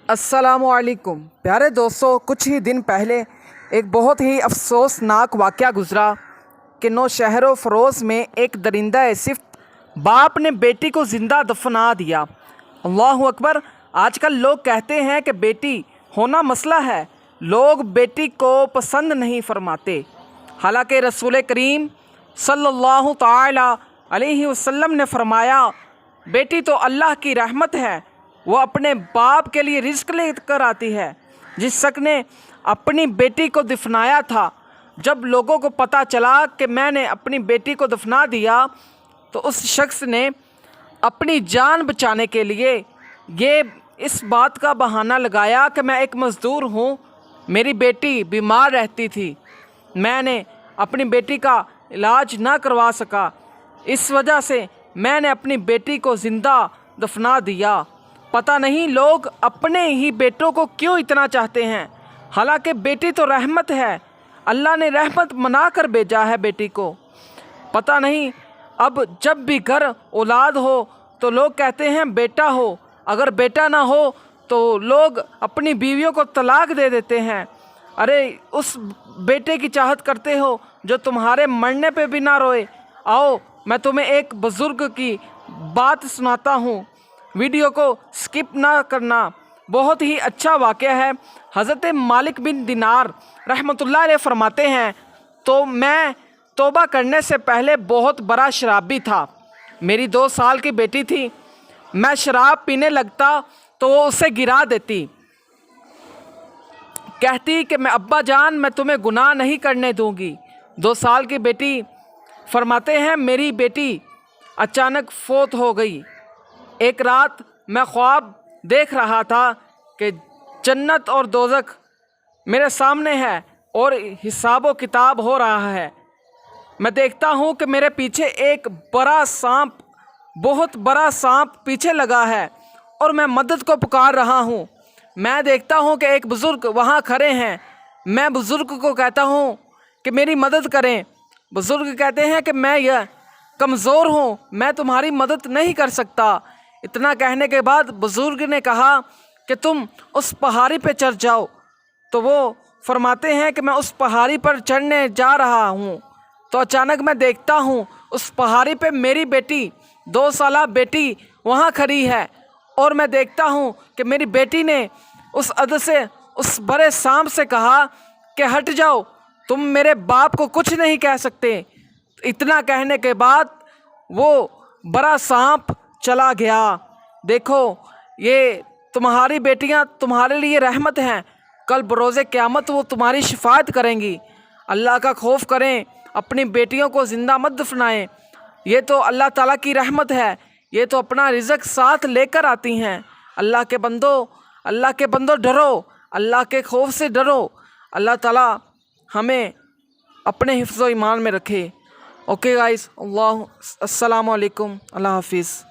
السلام علیکم پیارے دوستو، کچھ ہی دن پہلے ایک بہت ہی افسوسناک واقعہ گزرا کہ نوشہر و فروز میں ایک درندہ صفت باپ نے بیٹی کو زندہ دفنا دیا۔ اللہ اکبر! آج کل لوگ کہتے ہیں کہ بیٹی ہونا مسئلہ ہے، لوگ بیٹی کو پسند نہیں فرماتے، حالانکہ رسول کریم صلی اللہ تعالی علیہ وسلم نے فرمایا بیٹی تو اللہ کی رحمت ہے، وہ اپنے باپ کے لیے رزق لے کر آتی ہے۔ جس شخص نے اپنی بیٹی کو دفنایا تھا، جب لوگوں کو پتہ چلا کہ میں نے اپنی بیٹی کو دفنا دیا تو اس شخص نے اپنی جان بچانے کے لیے اس بات کا بہانہ لگایا کہ میں ایک مزدور ہوں، میری بیٹی بیمار رہتی تھی، میں نے اپنی بیٹی کا علاج نہ کروا سکا، اس وجہ سے میں نے اپنی بیٹی کو زندہ دفنا دیا۔ پتہ نہیں لوگ اپنے ہی بیٹوں کو کیوں اتنا چاہتے ہیں، حالانکہ بیٹی تو رحمت ہے، اللہ نے رحمت بنا کر بھیجا ہے بیٹی کو۔ پتہ نہیں اب جب بھی گھر اولاد ہو تو لوگ کہتے ہیں بیٹا ہو، اگر بیٹا نہ ہو تو لوگ اپنی بیویوں کو طلاق دے دیتے ہیں۔ ارے اس بیٹے کی چاہت کرتے ہو جو تمہارے مرنے پہ بھی نہ روئے۔ آؤ میں تمہیں ایک بزرگ کی بات سناتا ہوں، ویڈیو کو سکپ نہ کرنا، بہت ہی اچھا واقعہ ہے۔ حضرت مالک بن دینار رحمۃ اللہ علیہ فرماتے ہیں تو میں توبہ کرنے سے پہلے بہت بڑا شرابی تھا، میری 2 سال کی بیٹی تھی، میں شراب پینے لگتا تو وہ اسے گرا دیتی، کہتی کہ میں ابا جان میں تمہیں گناہ نہیں کرنے دوں گی۔ 2 سال کی بیٹی فرماتے ہیں میری بیٹی اچانک فوت ہو گئی۔ ایک رات میں خواب دیکھ رہا تھا کہ جنت اور دوزخ میرے سامنے ہے اور حساب و کتاب ہو رہا ہے، میں دیکھتا ہوں کہ میرے پیچھے ایک بڑا سانپ، بہت بڑا سانپ پیچھے لگا ہے اور میں مدد کو پکار رہا ہوں۔ میں دیکھتا ہوں کہ ایک بزرگ وہاں کھڑے ہیں، میں بزرگ کو کہتا ہوں کہ میری مدد کریں، بزرگ کہتے ہیں کہ میں کمزور ہوں، میں تمہاری مدد نہیں کر سکتا۔ اتنا کہنے کے بعد بزرگ نے کہا کہ تم اس پہاڑی پہ چڑھ جاؤ، تو وہ فرماتے ہیں کہ میں اس پہاڑی پر چڑھنے جا رہا ہوں تو اچانک میں دیکھتا ہوں اس پہاڑی پہ میری بیٹی 2 سالہ بیٹی وہاں کھڑی ہے، اور میں دیکھتا ہوں کہ میری بیٹی نے اس عد سے اس بڑے سانپ سے کہا کہ ہٹ جاؤ، تم میرے باپ کو کچھ نہیں کہہ سکتے۔ اتنا کہنے کے بعد وہ بڑا سانپ چلا گیا۔ دیکھو یہ تمہاری بیٹیاں تمہارے لیے رحمت ہیں، کل بروز قیامت وہ تمہاری شفاعت کریں گی۔ اللہ کا خوف کریں، اپنی بیٹیوں کو زندہ مت دفنائیں، یہ تو اللہ تعالیٰ کی رحمت ہے، یہ تو اپنا رزق ساتھ لے کر آتی ہیں۔ اللہ کے بندو ڈرو، اللہ کے خوف سے ڈرو، اللہ تعالیٰ ہمیں اپنے حفظ و ایمان میں رکھے۔ اوکے گائز، السلام علیکم، اللہ حافظ۔